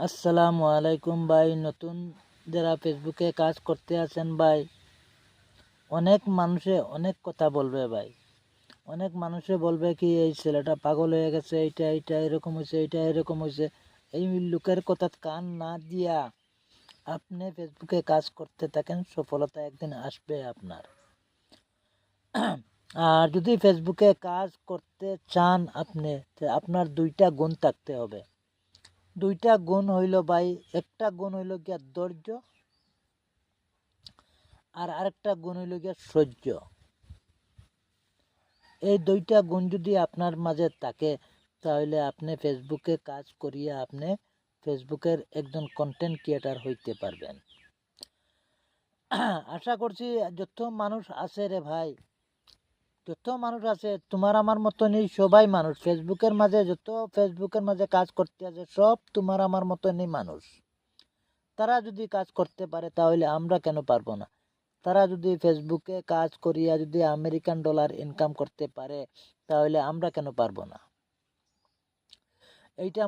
আসসালামু আলাইকুম ভাই। নতুন যারা ফেসবুকে কাজ করতে আছেন ভাই, অনেক মানুষে অনেক কথা বলবে ভাই। অনেক মানুষে বলবে কি এই ছেলেটা পাগল হয়ে গেছে, এইটা এইটা এরকম হয়েছে, এইটা এরকম হয়েছে। এই লোকের কথা কান না দিয়া আপনি ফেসবুকে কাজ করতে থাকেন, সফলতা একদিন আসবে আপনার। আর যদি ফেসবুকে কাজ করতে চান আপনি, আপনার দুইটা গুণ থাকতে হবে। দুইটা গুণ হইল ভাই, একটা গুণ হইল গিয়া ধৈর্য, আর আরেকটা গুণ হইল গিয়া সহ্য। এই দুইটা গুণ যদি আপনার মাঝে থাকে, তাহলে আপনি ফেসবুকে কাজ করিয়া আপনি ফেসবুকের একজন কন্টেন্ট ক্রিয়েটার হইতে পারবেন। আশা করছি যত মানুষ আছে রে ভাই, যত মানুষ আছে তোমার আমার মতনই সবাই মানুষ। ফেসবুকের মাঝে কাজ করতে আছে সব তোমার আমার মতনই মানুষ। তারা যদি কাজ করতে পারে তাহলে আমরা কেন পারবো না? তারা যদি ফেসবুকে কাজ করিয়া যদি আমেরিকান ডলার ইনকাম করতে পারে, তাহলে আমরা কেন পারবো না? এইটা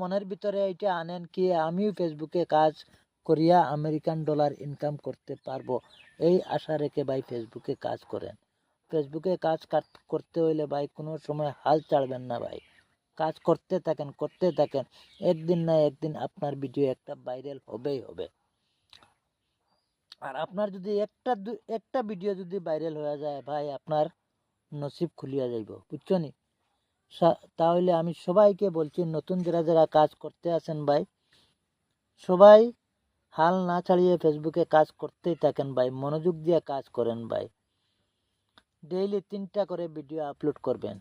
মনের ভিতরে এইটা আনেন কি আমিও ফেসবুকে কাজ করিয়া আমেরিকান ডলার ইনকাম করতে পারবো, এই আশা রেখে ভাই ফেসবুকে কাজ করেন। ফেসবুকে কাজ করতে হইলে ভাই কোনো সময় হাল ছাড়বেন না ভাই। কাজ করতে থাকেন, একদিন না একদিন আপনার ভিডিও একটা ভাইরাল হবেই হবে। আর আপনার যদি একটা ভিডিও যদি ভাইরাল হয়ে যায় ভাই, আপনার নসিব খুলিয়া যাইব, বুঝছো নি? তাহলে আমি সবাইকে বলছি, নতুন যারা কাজ করতে আছেন ভাই, সবাই হাল না ছাড়িয়ে ফেসবুকে কাজ করতেই থাকেন ভাই। মনোযোগ দিয়ে কাজ করেন ভাই। ডেইলি 3টা করে ভিডিও আপলোড করবেন।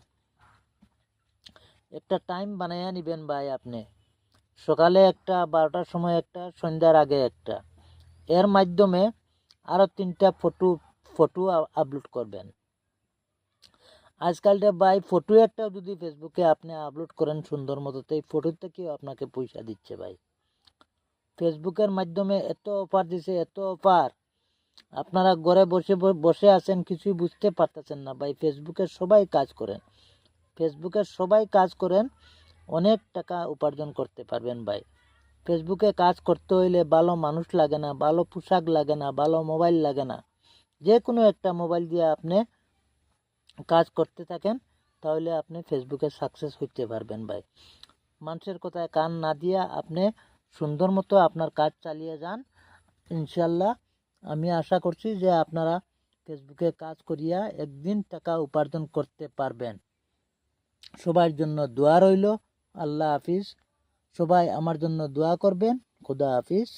একটা টাইম বানাইয়া নিবেন ভাই। আপনি সকালে একটা, 12টার সময় একটা, সন্ধ্যার আগে একটা। এর মাধ্যমে আরও 3টা ফটো আপলোড করবেন। আজকালটা ভাই ফটো একটা যদি ফেসবুকে আপনি আপলোড করেন সুন্দর মতো, তো এই ফটোর থেকেও আপনাকে পয়সা দিচ্ছে ভাই। ফেসবুকের মাধ্যমে এত অফার দিছে, এত অফার। আপনারা ঘরে বসে আছেন, কিছুই বুঝতে পারতেছেন না ভাই। ফেসবুকের সবাই কাজ করেন, অনেক টাকা উপার্জন করতে পারবেন ভাই। ফেসবুকে কাজ করতে হইলে ভালো মানুষ লাগে না, ভালো পোশাক লাগে না, ভালো মোবাইল লাগে না। যে কোনো একটা মোবাইল দিয়ে আপনি কাজ করতে থাকেন, তাহলে আপনি ফেসবুকে সাকসেস হইতে পারবেন ভাই। মানুষের কথায় কান না দিয়া আপনি সুন্দর মতো আপনার কাজ চালিয়ে যান। ইনশাল্লাহ আমি আশা করছি যে আপনারা ফেসবুকে কাজ করিয়া একদিন টাকা উপার্জন করতে পারবেন। সবার জন্য দোয়া রইল। আল্লাহ হাফিজ। সবাই আমার জন্য দোয়া করবেন। খুদা হাফিজ।